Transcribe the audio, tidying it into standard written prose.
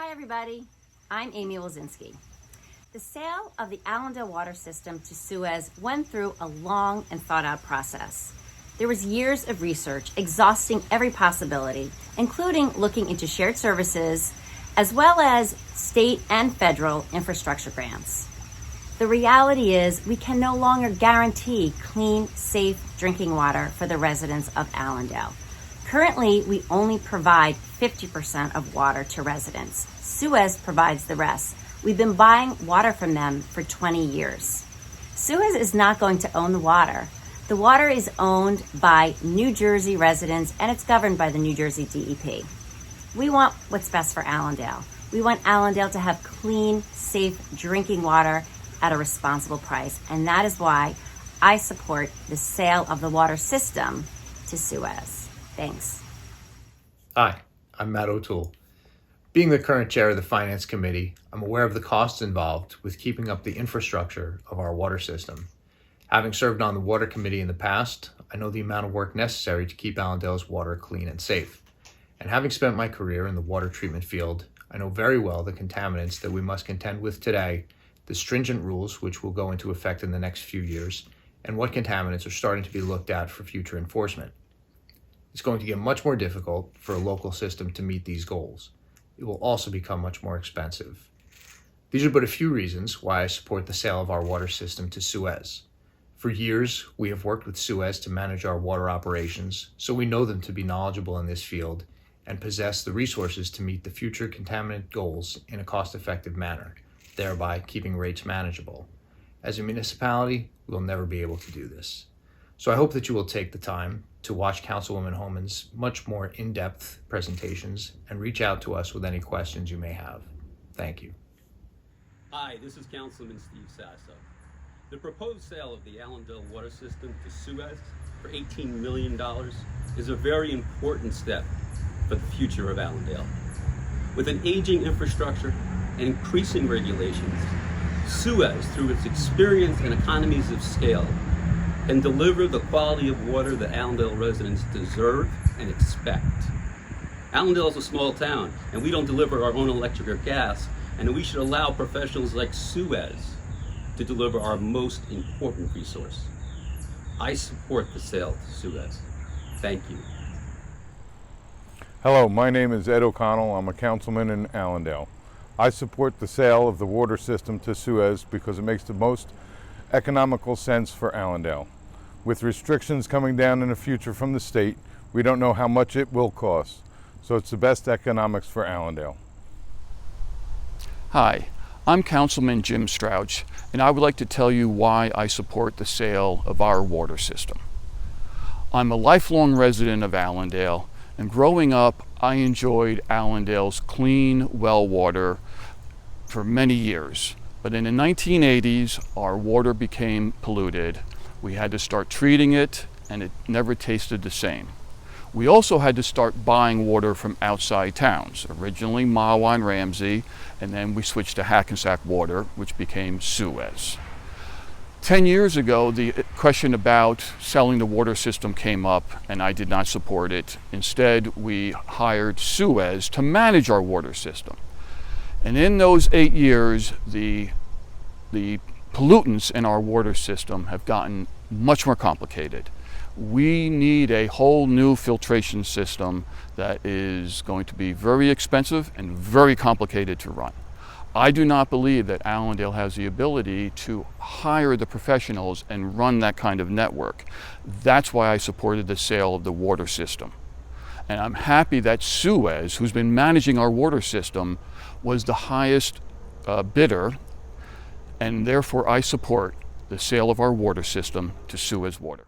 Hi everybody, I'm Amy Wilczynski. The sale of the Allendale Water System to SUEZ went through a long and thought out process. There was years of research exhausting every possibility, including looking into shared services, as well as state and federal infrastructure grants. The reality is we can no longer guarantee clean, safe drinking water for the residents of Allendale. Currently, we only provide 50% of water to residents. SUEZ provides the rest. We've been buying water from them for 20 years. SUEZ is not going to own the water. The water is owned by New Jersey residents and it's governed by the New Jersey DEP. We want what's best for Allendale. We want Allendale to have clean, safe drinking water at a responsible price. And that is why I support the sale of the water system to SUEZ. Thanks. Hi, I'm Matt O'Toole. Being the current chair of the Finance Committee, I'm aware of the costs involved with keeping up the infrastructure of our water system. Having served on the Water Committee in the past, I know the amount of work necessary to keep Allendale's water clean and safe. And having spent my career in the water treatment field, I know very well the contaminants that we must contend with today, the stringent rules which will go into effect in the next few years, and what contaminants are starting to be looked at for future enforcement. It's going to get much more difficult for a local system to meet these goals. It will also become much more expensive. These are but a few reasons why I support the sale of our water system to SUEZ. For years, we have worked with SUEZ to manage our water operations, so we know them to be knowledgeable in this field and possess the resources to meet the future contaminant goals in a cost-effective manner, thereby keeping rates manageable. As a municipality, we'll never be able to do this. So I hope that you will take the time to watch Councilwoman Homan's much more in-depth presentations and reach out to us with any questions you may have. Thank you. Hi, this is Councilman Steve Sasso. The proposed sale of the Allendale Water System to SUEZ for $18 million is a very important step for the future of Allendale. With an aging infrastructure and increasing regulations, SUEZ, through its experience and economies of scale, can deliver the quality of water that Allendale residents deserve and expect. Allendale is a small town, and we don't deliver our own electric or gas, and we should allow professionals like SUEZ to deliver our most important resource. I support the sale to SUEZ. Thank you. Hello, my name is Ed O'Connell. I'm a councilman in Allendale. I support the sale of the water system to SUEZ because it makes the most economical sense for Allendale. With restrictions coming down in the future from the state, we don't know how much it will cost. So it's the best economics for Allendale. Hi, I'm Councilman Jim Strouch, and I would like to tell you why I support the sale of our water system. I'm a lifelong resident of Allendale, and growing up, I enjoyed Allendale's clean well water for many years. But in the 1980s, our water became polluted. We had to start treating it, and it never tasted the same. We also had to start buying water from outside towns, originally Mahwah and Ramsey, and then we switched to Hackensack Water, which became SUEZ. 10 years ago, the question about selling the water system came up, and I did not support it. Instead, we hired SUEZ to manage our water system. And in those 8 years, the pollutants in our water system have gotten much more complicated. We need a whole new filtration system that is going to be very expensive and very complicated to run. I do not believe that Allendale has the ability to hire the professionals and run that kind of network. That's why I supported the sale of the water system. And I'm happy that SUEZ, who's been managing our water system, was the highest bidder, and therefore I support the sale of our water system to SUEZ Water.